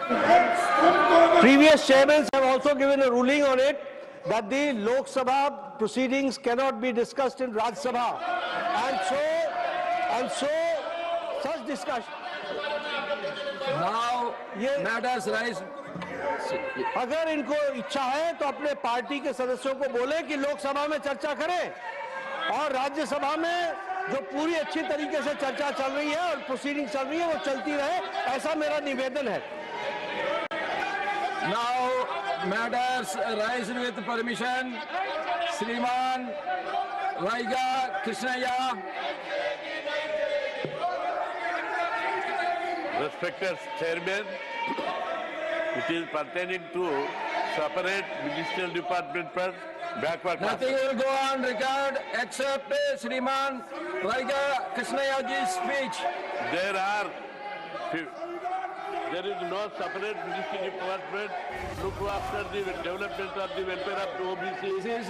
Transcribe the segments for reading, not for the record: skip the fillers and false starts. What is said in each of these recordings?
Previous chairmen have also given a ruling on it that the Lok Sabha proceedings cannot be discussed in Rajya Sabha, and so such discussion. Now matters rise. अगर इनको इच्छा है तो अपने party के सदस्यों को बोले कि लोकसभा में चर्चा करें और राज्यसभा में जो पूरी अच्छी तरीके से चर्चा चल रही है और प्रोसीडिंग चल रही है वो चलती रहे, ऐसा मेरा निवेदन है। Now matters rise with permission. Shriman Raiga Krishnaya. Respected Chairman, it is pertaining to separate ministerial department per backward class. Nothing will go on record except Shriman Raiga Krishnayaji's speech. There is no separate ministry department look after the development of the welfare of the OBC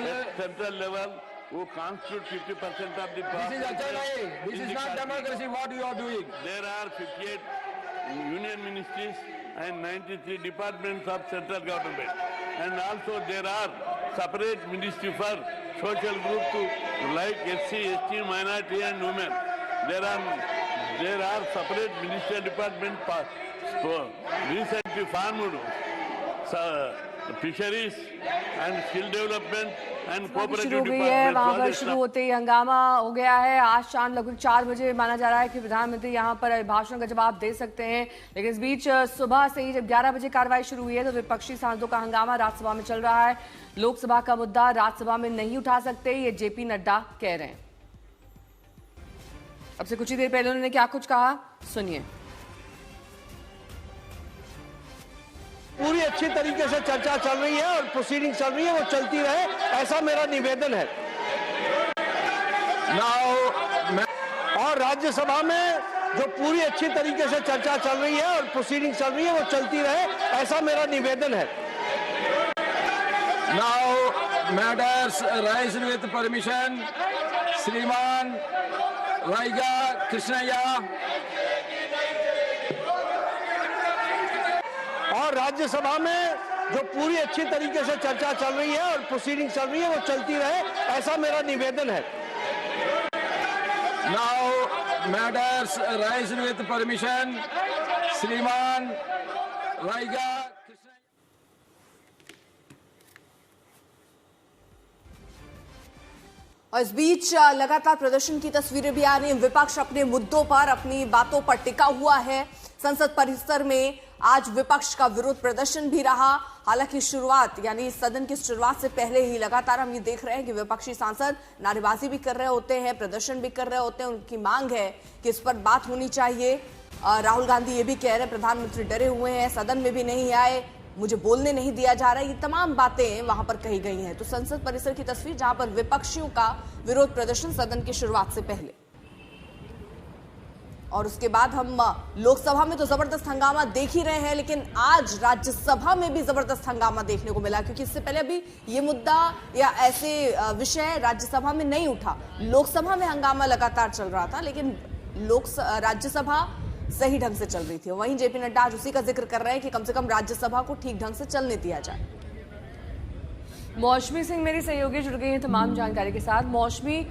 at central level who constitute 50% of the This is Achalai. This is not democracy what you are doing. There are 58 union ministries and 93 departments of central government. And also there are separate ministry for social groups like SC, ST, minority and women. There are separate ministerial department recently formed fisheries and skill development and cooperative शुरू हो गई है। वहां पर शुरू होते ही हंगामा हो गया है। आज शाम लगभग 4 बजे माना जा रहा है कि प्रधानमंत्री यहां पर अभिभाषण का जवाब दे सकते हैं, लेकिन इस बीच सुबह से ही जब 11 बजे कार्रवाई शुरू हुई है तो विपक्षी सांसदों का हंगामा राज्यसभा में चल रहा है। लोकसभा का मुद्दा राज्यसभा में नहीं उठा सकते, ये जेपी नड्डा कह रहे हैं। अब से कुछ ही देर पहले उन्होंने क्या कुछ कहा, सुनिए। पूरी अच्छी तरीके से चर्चा चल रही है और प्रोसीडिंग चल रही है वो चलती रहे, ऐसा मेरा निवेदन है। और राज्यसभा में जो पूरी अच्छी तरीके से चर्चा चल रही है और प्रोसीडिंग चल रही है वो चलती रहे, ऐसा मेरा निवेदन है। Now matters rise with permission. Shriman Raiga Krishnaya. और राज्यसभा में जो पूरी अच्छी तरीके से चर्चा चल रही है और प्रोसीडिंग चल रही है वो चलती रहे, ऐसा मेरा निवेदन है। Now matters rise with permission. Shriman Raiga. और इस बीच लगातार प्रदर्शन की तस्वीरें भी आ रही हैं। विपक्ष अपने मुद्दों पर, अपनी बातों पर टिका हुआ है। संसद परिसर में आज विपक्ष का विरोध प्रदर्शन भी रहा। हालांकि शुरुआत यानी सदन की शुरुआत से पहले ही लगातार हम ये देख रहे हैं कि विपक्षी सांसद नारेबाजी भी कर रहे होते हैं, प्रदर्शन भी कर रहे होते हैं। उनकी मांग है कि इस पर बात होनी चाहिए। राहुल गांधी ये भी कह रहे हैं प्रधानमंत्री डरे हुए हैं, सदन में भी नहीं आए, मुझे बोलने नहीं दिया जा रहा है। ये तमाम बातें वहां पर कही गई हैं। तो संसद परिसर की तस्वीर जहां पर विपक्षियों का विरोध प्रदर्शन सदन की शुरुआत से पहले, और उसके बाद हम लोकसभा में तो जबरदस्त हंगामा देख ही रहे हैं, लेकिन आज राज्यसभा में भी जबरदस्त हंगामा देखने को मिला, क्योंकि इससे पहले अभी ये मुद्दा या ऐसे विषय राज्यसभा में नहीं उठा। लोकसभा में हंगामा लगातार चल रहा था, लेकिन राज्यसभा सही ढंग से चल रही थी। वहीं जेपी नड्डा आज उसी का जिक्र कर रहे हैं कि कम से कम राज्यसभा को ठीक ढंग से चलने दिया जाए। मौसमी सिंह मेरी सहयोगी जुड़ गई हैं तमाम जानकारी के साथ। मौसमी,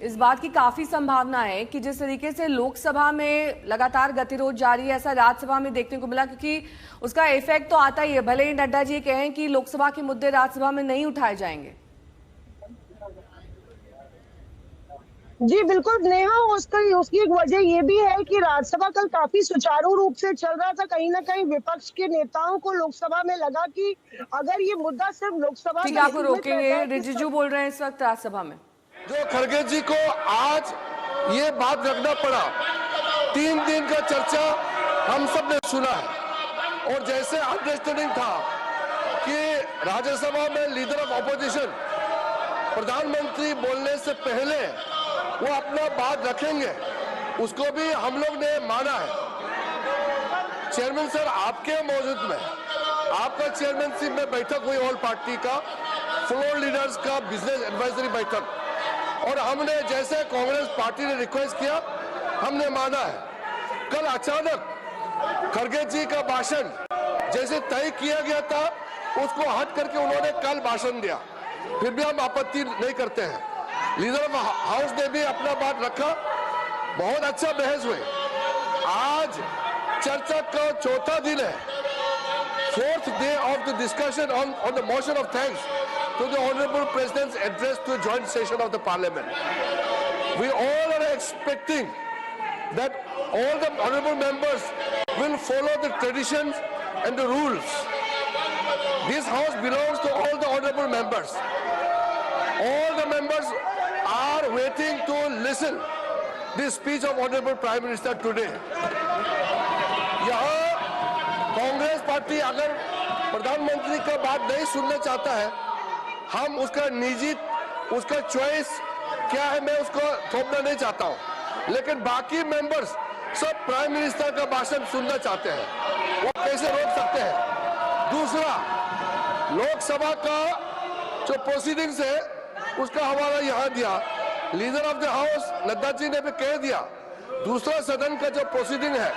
इस बात की काफी संभावना है कि जिस तरीके से लोकसभा में लगातार गतिरोध जारी है, ऐसा राज्यसभा में देखने को मिला, क्योंकि उसका इफेक्ट तो आता ही है। भले ही नड्डा जी कहें कि लोकसभा के मुद्दे राज्यसभा में नहीं उठाए जाएंगे। जी बिल्कुल नेहा, उसकी एक वजह ये भी है कि राज्यसभा कल काफी सुचारू रूप से चल रहा था। कहीं ना कहीं विपक्ष के नेताओं को लोकसभा में लगा कि अगर ये मुद्दा सिर्फ लोकसभा ठीक, आपको रोकेंगे। रिजिजू बोल रहे हैं इस वक्त राज्यसभा में। जो खड़गे जी को आज ये बात रखना पड़ा, 3 दिन का चर्चा हम सब ने सुना है, और जैसे अंडरस्टैंडिंग था कि राज्यसभा में लीडर ऑफ ऑपोजिशन प्रधानमंत्री बोलने से पहले वो अपना बात रखेंगे, उसको भी हम लोग ने माना है। चेयरमैन सर, आपके मौजूद में आपका चेयरमैनशिप में बैठक हुई ऑल पार्टी का, फ्लोर लीडर्स का बिजनेस एडवाइजरी बैठक, और हमने जैसे कांग्रेस पार्टी ने रिक्वेस्ट किया हमने माना है। कल अचानक खड़गे जी का भाषण जैसे तय किया गया था उसको हट करके उन्होंने कल भाषण दिया, फिर भी हम आपत्ति नहीं करते हैं। लीडर ऑफ हाउस ने भी अपना बात रखा, बहुत अच्छा बहस हुए। आज चर्चा का चौथा दिन है, fourth day of the discussion on the motion of thanks to the Honorable President's address to the joint session of the Parliament. We all are expecting that all the honorable members will follow the traditions and the rules. This house belongs to all the honorable members. All the members are waiting to listen the speech of Honorable Prime Minister today. यहाँ Congress party अगर प्रधानमंत्री का बात नहीं सुनना चाहता है, हम उसका निजी, उसका चॉइस क्या है मैं उसको थोपना नहीं चाहता हूं, लेकिन बाकी मेंबर्स सब प्राइम मिनिस्टर का भाषण सुनना चाहते हैं, वो कैसे रोक सकते हैं। दूसरा, लोकसभा का जो प्रोसीडिंग्स है उसका हवाला यहाँ दिया, leader of the house Nadda ji ने भी कह दिया, दूसरा सदन का जो प्रोसीडिंग है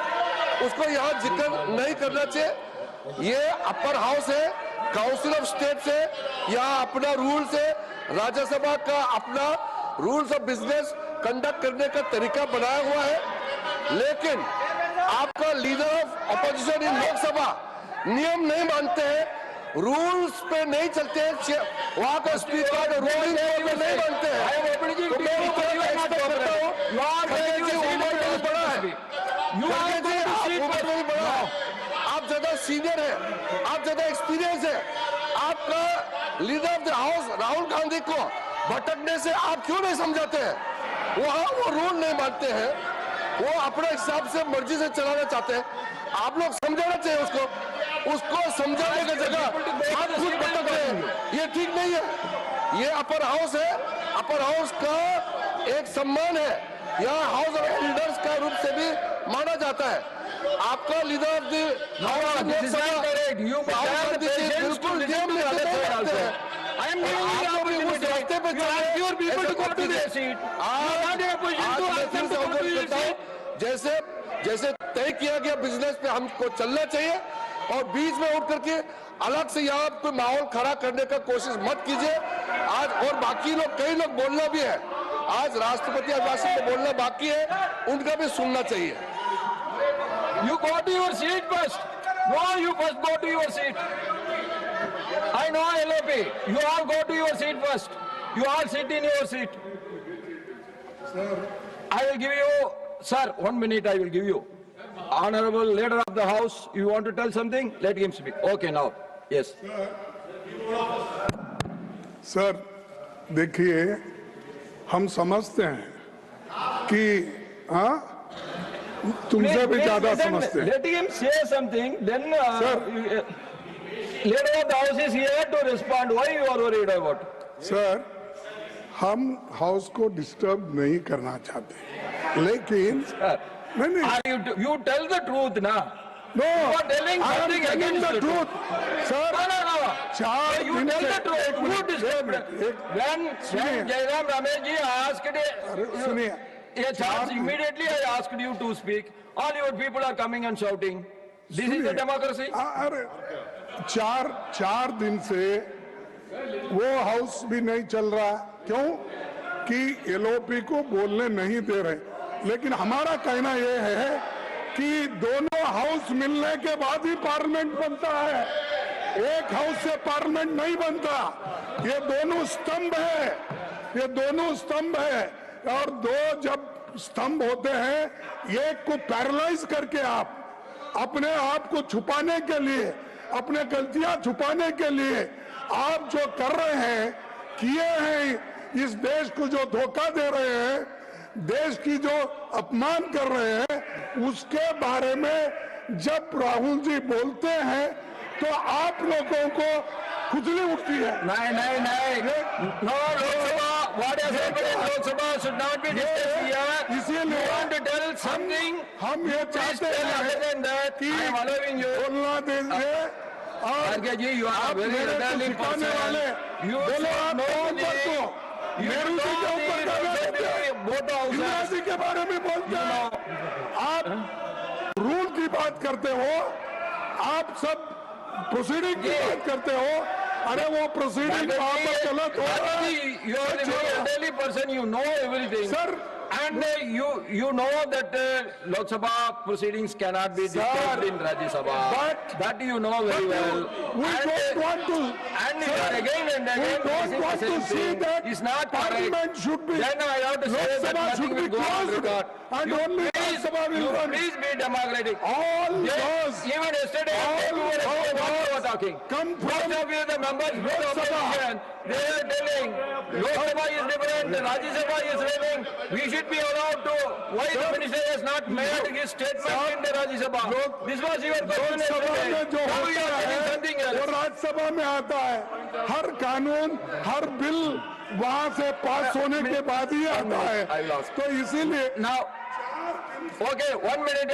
उसको यहाँ जिक्र नहीं करना चाहिए। ये अपर हाउस है, काउंसिल ऑफ स्टेट से, यहाँ अपना रूल्स है, राज्यसभा का अपना रूल्स ऑफ बिजनेस कंडक्ट करने का तरीका बनाया हुआ है, लेकिन आपका leader of opposition in Lok Sabha नियम नहीं मानते हैं, रूल्स पे नहीं चलते हैं, वहां का स्पीकर रूलिंग पे नहीं मानते हैं। तो मैं एक्सपेक्ट करता हूं, उम्र में बड़ा है, उम्र में बड़ा है, आप ज्यादा सीनियर है, आप ज्यादा एक्सपीरियंस है, आपका leader of the house Rahul Gandhi को भटकने से आप क्यों नहीं समझाते हैं? वहां वो रूल नहीं मानते हैं, वो अपने हिसाब से मर्जी से चलाना चाहते हैं, आप लोग समझाना चाहिए उसको समझाने की जगह आप खुद भटक रहे हैं, ये ठीक नहीं है। ये अपर हाउस है, अपर हाउस का एक सम्मान है, यहाँ हाउस ऑफ एल्डर्स का रूप से भी माना जाता है। आपका लीडर ऑफ द हाउस बिल्कुल नियम लेते हैं, जैसे जैसे तय किया गया बिजनेस पे हमको चलना चाहिए, और बीच में उठ करके अलग से यहाँ कोई माहौल खड़ा करने का कोशिश मत कीजिए। आज और बाकी लोग, कई लोग बोलना भी है, आज राष्ट्रपति अभिभाषण में बोलना बाकी है, उनका भी सुनना चाहिए। You go to your seat first. No, you first go to your seat. I know LOP. You all go to your seat first. You all sit in your seat. Sir, I will give you, sir, 1 minute I will give you. Honorable leader of the house, you want to tell something? Let him speak. Okay, now. Yes. Sir देखिए, हम समझते हैं कि तुमसे भी ज्यादा समझते हैं। Let him say something. Then leader of the house is here to respond. Why you are worried about? Sir, हम हाउस को डिस्टर्ब नहीं करना चाहते, लेकिन नहीं You tell the truth, na? No, You are telling I am something telling against the truth, sir. No. 4 You दिन tell से the truth. Who disturbed? When Jairam Rameshji asked, सुनिए, immediately I asked you to speak. All your people are coming and shouting. This is the democracy. अरे 4 दिन से वो house भी नहीं चल रहा, क्यों कि एलओपी को बोलने नहीं दे रहे। लेकिन हमारा कहना यह है कि दोनों हाउस मिलने के बाद ही पार्लियामेंट बनता है, एक हाउस से पार्लियामेंट नहीं बनता। ये दोनों स्तंभ है, ये दोनों स्तंभ है, और दो जब स्तंभ होते हैं, एक को पैरालाइज करके आप अपने आप को छुपाने के लिए, अपने गलतियां छुपाने के लिए आप जो कर रहे हैं, किए हैं, इस देश को जो धोखा दे रहे हैं, देश की जो अपमान कर रहे हैं, उसके बारे में जब राहुल जी बोलते हैं तो आप लोगों को खुजली उठती है। नहीं। No, Lok Sabha, what has happened in Lok Sabha should not be discussed here. इसीलिए You want to tell something? हम ये चाहते हैं कि I am allowing you. बोलना दीजिए, और Arke ji, you are आप a very मेरे को elderly सिखाने person. वाले, You बोलो should आप know ऊपर the- को You मेरू जी know के ऊपर the- गाना देते हैं, both houses. इंदिरा जी के बारे में बोलते हैं, आप रूल की बात करते हो, आप सब प्रोसीडिंग की बात करते हो, अरे वो प्रोसीडिंग वहां पर गलत हो रहा है। You are the elderly person, you know everything. Sir, And you know that Lok Sabha proceedings cannot be discussed in Rajya Sabha. But that you know very well. we And, don't want to. and Sir, again and we again, don't this want is the to same see thing. that It's not Parliament correct. should be. Then I have to say Lok that Sabha nothing should be will go on closed record. and You only Lok please, Sabha will you run. please be democratic. All those Even yesterday, everyone was talking. come from Most of you, the members of the opposition, they are telling Lok Sabha is different, Rajya Sabha is running. We should be allowed to. Why the minister has not made his statement in the Rajya Sabha? This was your question Lok Sabha में yesterday. जो Now you होता are telling है something वो else. Rajya Sabha में आता है। हर कानून, हर bill वहां से पास होने के बाद ही आता है। I lost. तो इसीलिए Now, okay, 1 minute,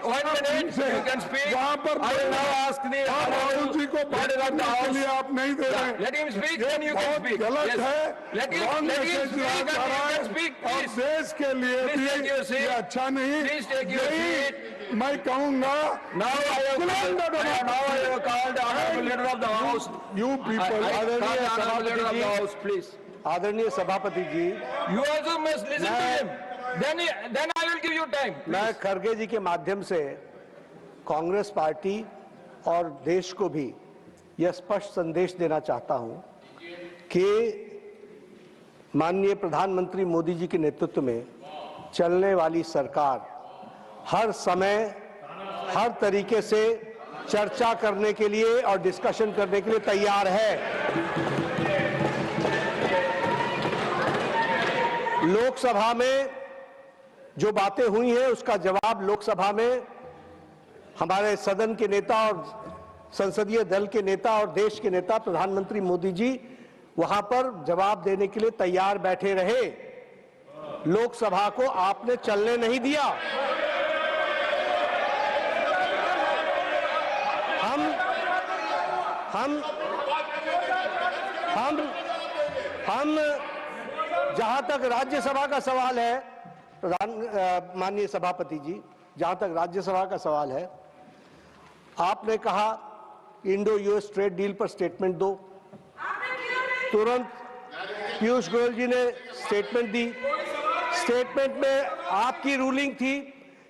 one minute, you can speak. वहां पर I will now ask the Rahul ji को बात Leader of the करने के House. लिए आप नहीं दे रहे। Let him speak, ये then you can बहुत speak. गलत Yes. है। Let him Wrong speak message and दिया you जा रहा can है speak, और please. देश के लिए Please भी take your seat. ये अच्छा नहीं। Please take your यही seat. मैं कहूँगा Now I have called the honorable leader of the house. You I people, call the आदरणीय honorable leader of सभापति the जी, house, please. आदरणीय सभापति जी, You also must listen to him. Then I will give you time. मैं खरगे जी के माध्यम से Congress party और देश को भी यह स्पष्ट संदेश देना चाहता हूं कि माननीय प्रधानमंत्री मोदी जी के नेतृत्व में चलने वाली सरकार हर समय हर तरीके से चर्चा करने के लिए और डिस्कशन करने के लिए तैयार है। लोकसभा में जो बातें हुई हैं उसका जवाब लोकसभा में हमारे सदन के नेता और संसदीय दल के नेता और देश के नेता प्रधानमंत्री मोदी जी वहां पर जवाब देने के लिए तैयार बैठे रहे। लोकसभा को आपने चलने नहीं दिया। हम जहां तक राज्यसभा का सवाल है, माननीय सभापति जी, जहां तक राज्यसभा का सवाल है, आपने कहा इंडो यूएस ट्रेड डील पर स्टेटमेंट दो। तुरंत पीयूष गोयल जी ने स्टेटमेंट दी। स्टेटमेंट में आपकी रूलिंग थी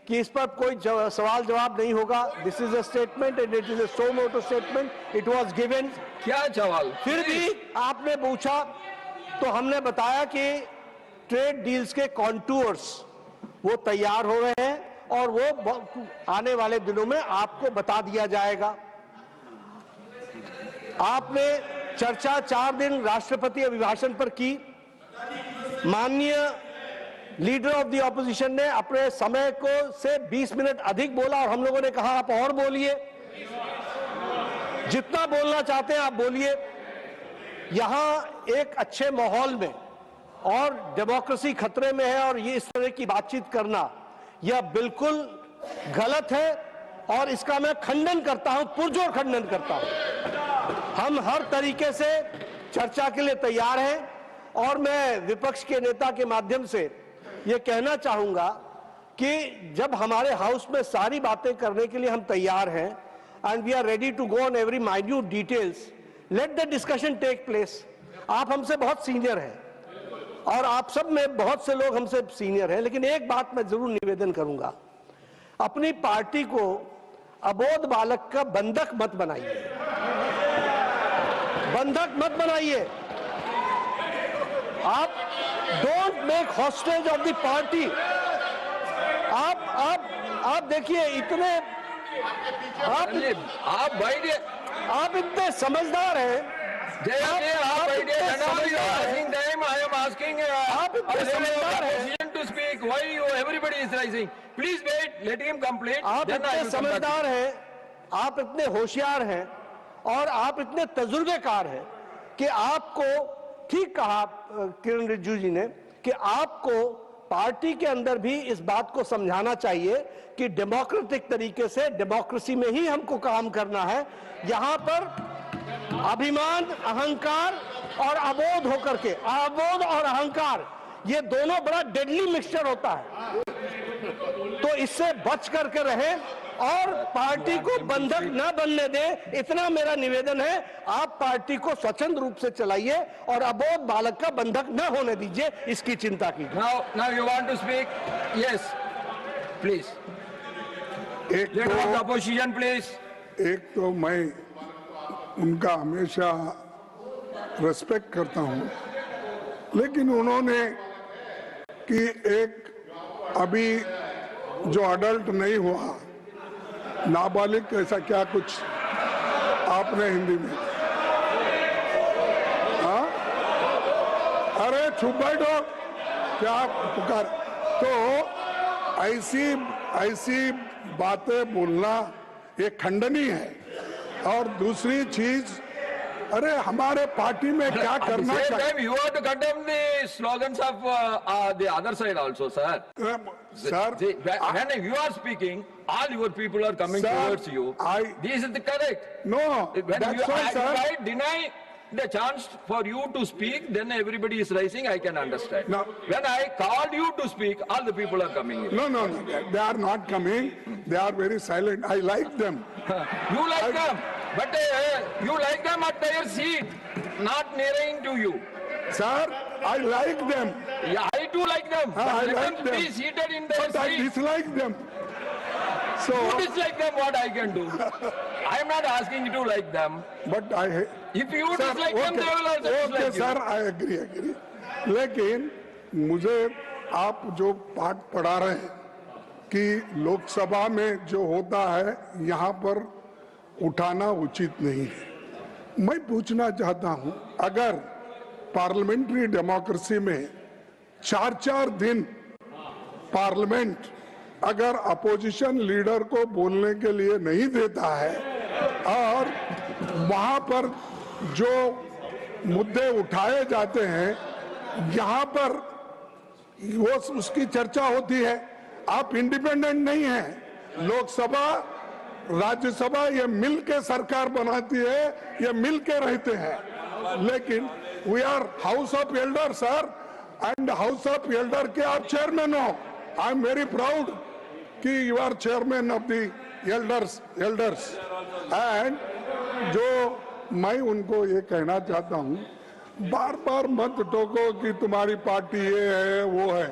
कि इस पर कोई सवाल जवाब नहीं होगा। This is a statement and it is a so motto statement, it was given. क्या सवाल? फिर भी आपने पूछा तो हमने बताया कि ट्रेड डील्स के कॉन्टूर्स वो तैयार हो रहे हैं और वो आने वाले दिनों में आपको बता दिया जाएगा। आपने चर्चा 4 दिन राष्ट्रपति अभिभाषण पर की। माननीय लीडर ऑफ द ऑपोजिशन ने अपने समय को से 20 मिनट अधिक बोला और हम लोगों ने कहा आप और बोलिए, जितना बोलना चाहते हैं आप बोलिए। यहां एक अच्छे माहौल में और डेमोक्रेसी खतरे में है और ये इस तरह की बातचीत करना यह बिल्कुल गलत है और इसका मैं खंडन करता हूं, पुरजोर खंडन करता हूं। हम हर तरीके से चर्चा के लिए तैयार हैं और मैं विपक्ष के नेता के माध्यम से यह कहना चाहूंगा कि जब हमारे हाउस में सारी बातें करने के लिए हम तैयार हैं and we are ready to go on every minute details, let the discussion take place. आप हमसे बहुत सीनियर हैं और आप सब में बहुत से लोग हमसे सीनियर हैं, लेकिन एक बात मैं जरूर निवेदन करूंगा, अपनी पार्टी को अबोध बालक का बंधक मत बनाइए, बंधक मत बनाइए। आप don't make hostage of the party. आप देखिए इतने आप बैठिए, आप इतने समझदार हैं। आप बैठिए। आप इतने समझदार हैं। To speak, why you everybody is rising? Please wait, let him complete. आप Then I इतने will come back. समझदार हैं, आप इतने होशियार हैं और आप इतने तजुर्बेकार हैं कि आपको, ठीक कहा किरण रिजिजू जी ने, कि आपको पार्टी के अंदर भी इस बात को समझाना चाहिए कि डेमोक्रेटिक तरीके से डेमोक्रेसी में ही हमको काम करना है। यहां पर अभिमान, अहंकार और अबोध होकर के, अबोध और अहंकार ये दोनों बड़ा डेडली मिक्सचर होता है, तो इससे बच करके रहें। और पार्टी को बंधक न बनने दे, इतना मेरा निवेदन है। आप पार्टी को स्वतंत्र रूप से चलाइए और अबोध बालक का बंधक न होने दीजिए, इसकी चिंता कीजिए। Now you want to speak? Yes, please. एक Leader of the opposition, please. तो मैं उनका हमेशा रेस्पेक्ट करता हूं, लेकिन उन्होंने कि एक अभी जो अडल्ट नहीं हुआ, नाबालिग ऐसा क्या कुछ आपने हिंदी में, हाँ, अरे चुप बैठो, क्या पुकार, तो ऐसी बातें बोलना ये खंडनीय है। और दूसरी चीज, अरे हमारे पार्टी में क्या करना Same चाहिए, time, you have to condemn the slogans of the other side also, sir. Sir, See, when you are speaking, all your people are coming Sir, towards you. This is the correct. no, When that's you why, sir. I deny the chance for you to speak, then everybody is rising, I can understand. No. When I called you to speak, all the people are coming in. No, they are not coming. They are very silent. I like them. You like them, but you like them at their seat, not nearing to you. Sir, I like them, Yeah, I too like them, but I let like them them. be seated in their but I seat. dislike them. So, You dislike them, what I can do? I am not asking you to like them. but I. If you Sir, dislike them, they will also okay, dislike sir, I agree. लेकिन मुझे आप जो पाठ पढ़ा रहे हैं कि लोकसभा में जो होता है यहाँ पर उठाना उचित नहीं है। मैं पूछना चाहता हूं, अगर पार्लियामेंट्री डेमोक्रेसी में 4-4 दिन पार्लियामेंट अगर अपोजिशन लीडर को बोलने के लिए नहीं देता है और वहां पर जो मुद्दे उठाए जाते हैं यहाँ पर वो उसकी चर्चा होती है, आप इंडिपेंडेंट नहीं हैं। लोकसभा राज्यसभा ये मिल के सरकार बनाती है, ये मिल के रहते हैं, लेकिन we are house of elder sir, and house of elder के आप चेयरमैन हो। आई एम वेरी प्राउड कि you are chairman of the elders and जो मैं उनको ये कहना चाहता हूँ, बार बार मत टोको कि तुम्हारी पार्टी ये है वो है।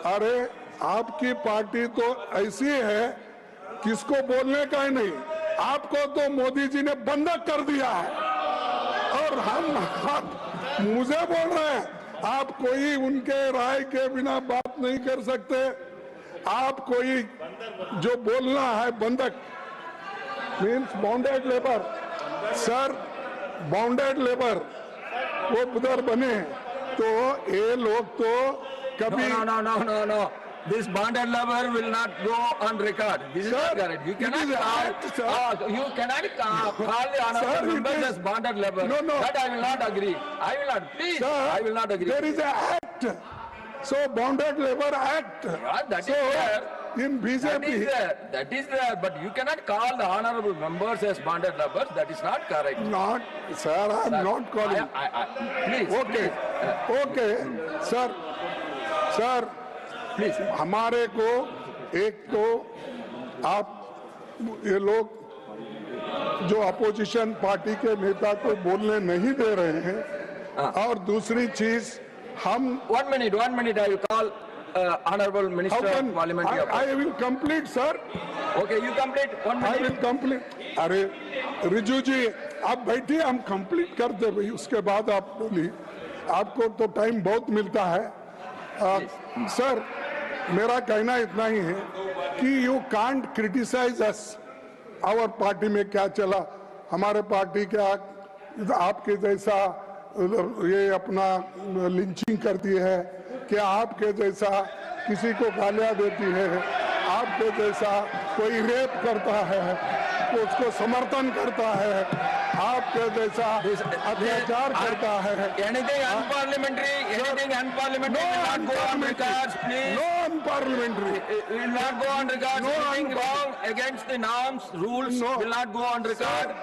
अरे आपकी पार्टी तो ऐसी है किसको बोलने का ही नहीं, आपको तो मोदी जी ने बंधक कर दिया है और आप मुझे बोल रहे हैं आप कोई उनके राय के बिना बात नहीं कर सकते। आप कोई जो बोलना है बंधक means bounded labour, sir bounded labour वो उधर बने तो ये लोग तो कभी No. This bonded lover will not go on record. This is not correct. You cannot call the honorable members as bonded lover. No. That I will not agree. I will not. Please, Sir, I will not agree. There is an act. So Bounded Labor Act. Yeah, that is so there. in BJP. That is there. But you cannot call the honorable members as bonded lovers. That is not correct. Not, sir, I am not calling. Please. Okay, okay, sir, Please. हमारे को एक तो आप ये लोग जो opposition party के नेता को बोलने नहीं दे रहे हैं और दूसरी चीज हम 1 minute. I will call honorable minister of parliamentary affairs. I will complete, sir. Okay, you complete. 1 I minute. will complete. अरे रिजू जी आप बैठिए, हम कंप्लीट कर दे भाई, उसके बाद आप बोलिए, आपको तो टाइम बहुत मिलता है। सर मेरा कहना इतना ही है कि you can't criticise us, our party में क्या चला, हमारे पार्टी क्या आपके जैसा ये अपना लिंचिंग करती है, क्या आपके जैसा किसी को गालियां देती है, आपके जैसा कोई रेप करता है तो उसको समर्थन करता है, आपके जैसा अत्याचार करता है। Anything unparliamentary will not go on records, please. No unparliamentary. Will not go on records. No Anything wrong against the norms, rules No. will not go on record.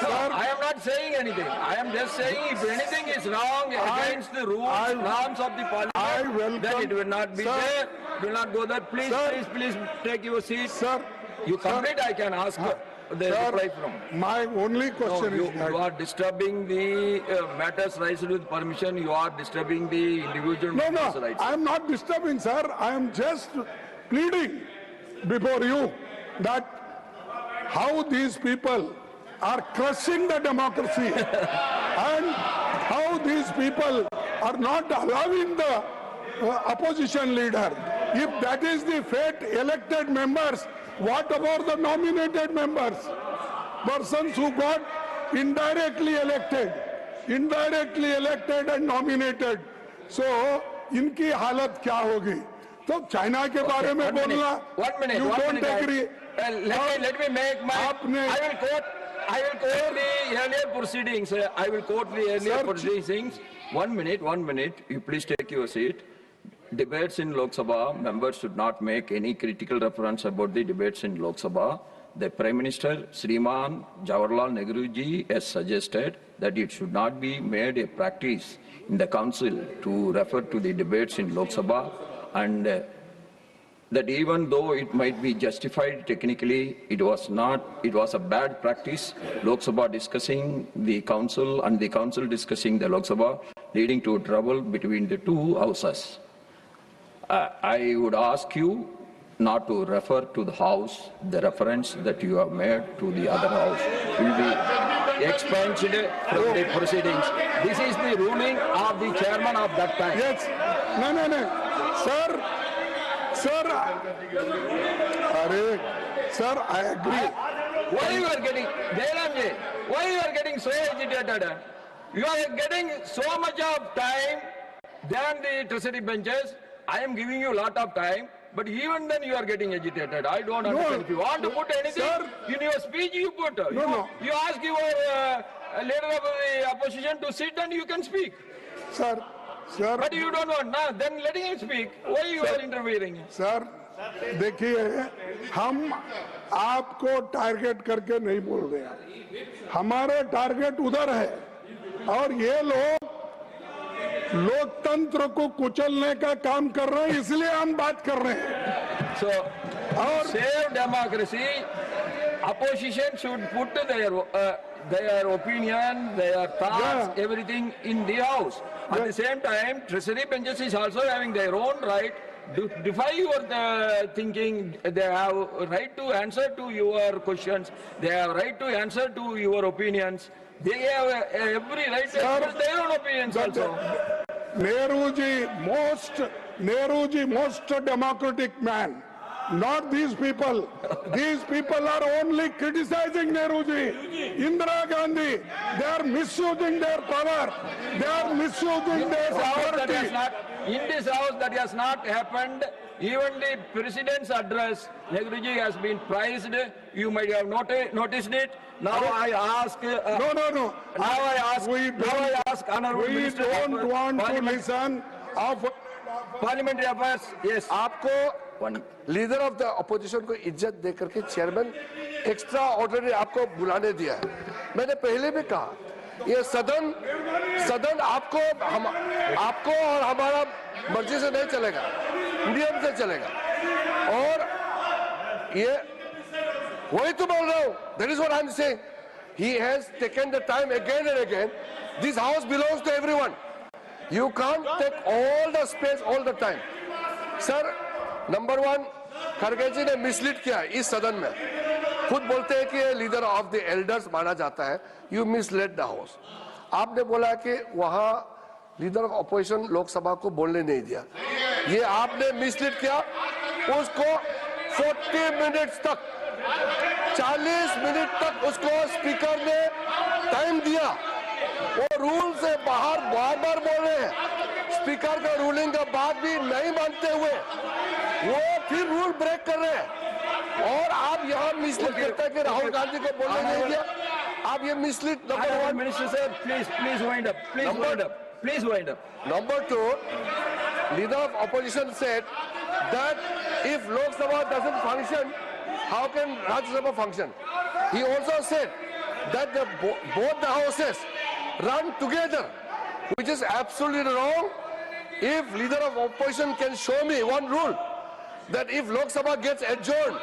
Sir, I am not saying anything. I am just saying if anything is wrong against the rules, norms of the I parliament, welcome- then it will not be Sir. there. Will not go there. Please, Sir. please take your seat. Sir You complete, I can ask the reply from. My only No, question you is that are disturbing the matters raised with permission. You are disturbing the individual no, members' no, rights. I am not disturbing, sir. I am just pleading before you that how these people are crushing the democracy and how these people are not allowing the opposition leader. If that is the fate, elected members, what about the nominated members? Persons who got indirectly elected and nominated. So, इनकी हालत क्या होगी? तो China के बारे में बोलना, you don't agree. Let me make my. आपने- I will quote the earlier proceedings. I will quote the earlier Sir, proceedings. 1 minute. You please take your seat. Debates in Lok Sabha, members should not make any critical reference about the debates in Lok Sabha. The Prime Minister, Sriman Jawaharlal Nehru ji, has suggested that it should not be made a practice in the council to refer to the debates in Lok Sabha, and that even though it might be justified technically, it was a bad practice. Lok Sabha discussing the council and the council discussing the Lok Sabha, leading to trouble between the two houses. I would ask you not to refer to the House. The reference that you have made to the other House will be expunged from the proceedings. This is the ruling of the chairman of that time. Yes. No. Sir, sir, I agree. Why you are getting, Jairamji, why you are getting so agitated? You are getting so much of time than the treasury benches. I am giving you a lot of time, but even then you are getting agitated. I don't understand. If you want to put anything Sir. in your speech, you put. No. You ask your leader of the opposition to sit and you can speak. Sir, But you don't want. Now, then letting him speak. Why you are interfering? Sir देखिए, हम आपको target करके नहीं बोल रहे हैं, हमारा target उधर है और ये लोग लोकतंत्र को कुचलने का काम कर रहे हैं, इसलिए हम बात कर रहे हैं. So, save democracy. Opposition should put their opinion, their thoughts, everything in the House. At the same time, treasury benches is also having their own right to defy your thinking. They have a right to answer to your questions. They have a right to answer to your opinions. They have every right to express their own opinions also. Nehru ji, most democratic man. Not these people. These people are only criticizing Nehru ji. Indira Gandhi, they are misusing their power. They are misusing their authority. In this house, that has not happened. Even the president's address, Nehru ji has been praised. You might have noticed it. Now I ask. No. Now I ask Honorable We Minister don't of want to Parliament- listen of. Parliamentary Affairs. Yes. आपको leader of the opposition को इज्जत दे करके chairman extra ordinary आपको बुलाने दिया है. मैंने पहले भी कहा, ये सदन आपको और हमारा मर्जी से नहीं चलेगा, नियम से चलेगा. और ये वही तो बोल रहा हूं. That is what I am saying. He has taken the time again and again. This house belongs to everyone. You can't take all the space all the time. Sir, number 1, खड़गे जी ने मिसलीड किया इस सदन में. खुद बोलते हैं कि लीडर ऑफ द एल्डर्स माना जाता है. You misled the house. आपने बोला कि वहां लीडर ऑफ अपोजिशन लोकसभा को बोलने नहीं दिया. ये आपने मिसलीड किया. उसको 40 मिनट्स तक, 40 मिनट तक उसको स्पीकर ने टाइम दिया. वो रूल से बाहर बार बोल रहे हैं. स्पीकर का रूलिंग के बाद भी नहीं मानते हुए वो फिर रूल ब्रेक कर रहे हैं. और आप यहाँ मिसलीड करते हैं कि राहुल गांधी को बोलने नहीं दिया. आप ये mislead. Number 1. Minister sir, please wind up. Please wind up. Number 2, leader of opposition said that if Lok Sabha doesn't function, how can Rajya Sabha function? He also said that both the houses run together, which is absolutely wrong. If leader of opposition can show me one rule that if Lok Sabha gets adjourned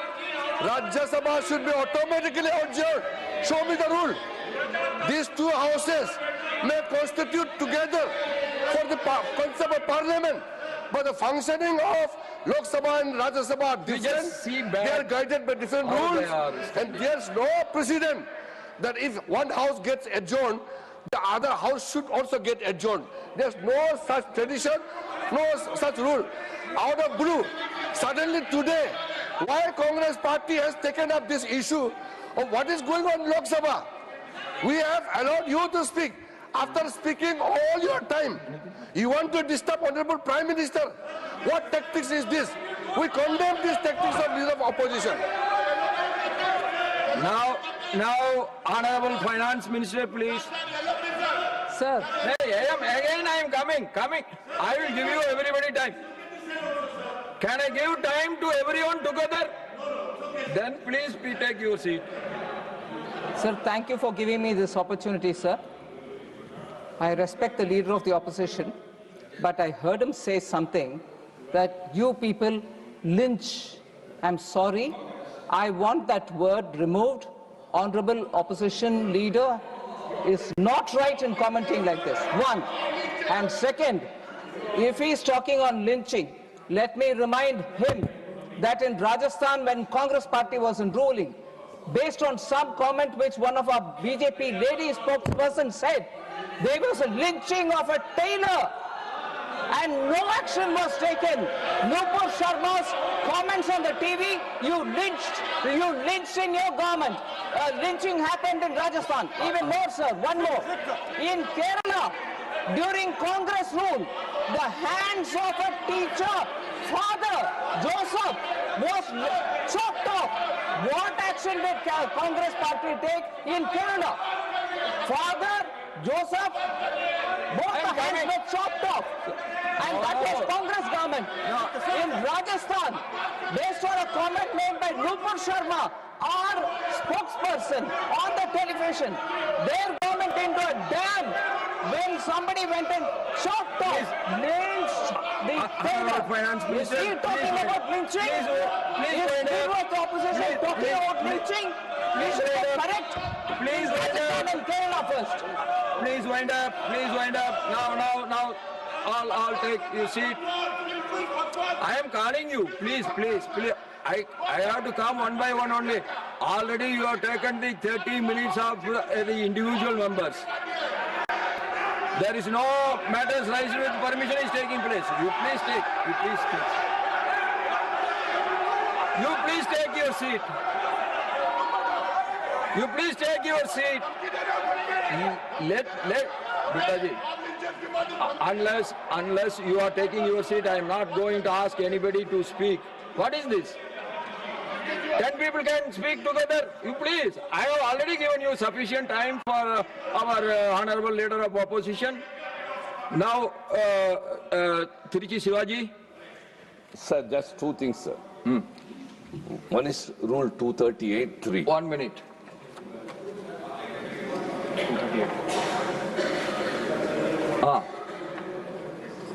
Rajya Sabha should be automatically adjourned. Show me the rule. These two houses may constitute together for the concept of parliament, but the functioning of Lok Sabha and Rajya Sabha are different. just see back They are guided by different how rules, they are. and there's no precedent that if one house gets adjourned, the other house should also get adjourned. There's no such tradition, no such rule. Out of blue, suddenly today, why Congress party has taken up this issue of what is going on in Lok Sabha? We have allowed you to speak. After speaking all your time, you want to disturb Honorable Prime Minister. What tactics is this? We condemn these tactics of leader of opposition. Now, Honorable Finance Minister, please. Sir, Hey, I am coming. I will give you everybody time. Can I give time to everyone together? Then please take your seat. sir, thank you for giving me this opportunity, sir. I respect the leader of the opposition, but I heard him say something that you people lynch. I'm sorry. I want that word removed. Honorable opposition leader is not right in commenting like this. One. And second, if he's talking on lynching, let me remind him that in Rajasthan, when Congress party was in ruling, based on some comment which one of our BJP lady spokesperson said, there was a lynching of a tailor and no action was taken. Nupur Sharma's comments on the TV, you lynched in your government. Lynching happened in Rajasthan. Even more, sir, one more. In Kerala, during Congress rule, the hands of a teacher, Father Joseph, was chopped off. What action did Congress party take in Kerala? Father Joseph, both the hands were chopped off. And that was Congress government. In Rajasthan, based on a comment made by Nupur Sharma, our spokesperson on the television, their government into a dam when somebody went and chopped off, lynched the tailor. Is he talking about lynching? Is leader of the opposition talking about lynching? We should get correct. Please wind Rajasthan up. and Kerala first. Please wind up. Now. I'll take your seat. I am calling you. Please. I have to come one by one only. Already you have taken the 30 minutes of the individual members. There is no matters raised with permission is taking place. You please take your seat. You please take your seat. Let Bitaji. Unless you are taking your seat, I am not going to ask anybody to speak. What is this? 10 people can speak together. You please. I have already given you sufficient time for our honorable leader of opposition. Now, Tiruchi Shivaji. Sir, just two things, sir. One is Rule 238(3). 1 minute.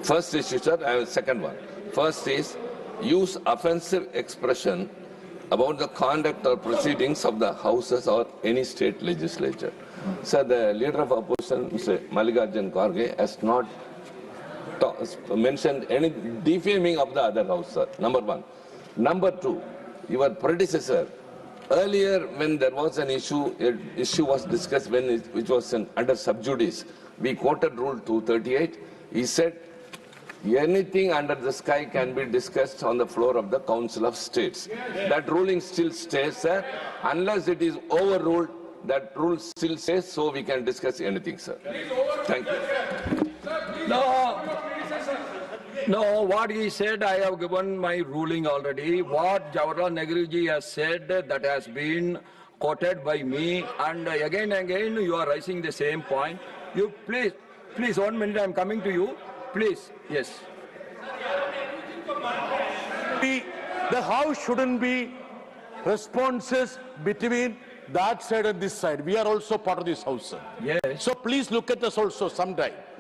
First issue, sir, I have a second one. First is use offensive expression about the conduct or proceedings of the houses or any state legislature. Sir, the leader of opposition, Mr. Mallikarjun Kharge, has not mentioned any defaming of the other house, sir. Number one. Number two, your predecessor, earlier when there was an issue was discussed which was under sub judice. We quoted Rule 238. He said, anything under the sky can be discussed on the floor of the Council of States. That ruling still stays, sir. Unless it is overruled, that rule still stays, so we can discuss anything, sir. Thank you. No, what he said, I have given my ruling already. What Jawaharlal Nehru ji has said, that has been quoted by me, and again you are raising the same point. You please 1 minute, I am coming to you. Please, yes. The house shouldn't be responses between that side and this side. We are also part of this house, sir. Yes. So please look at us also sometime.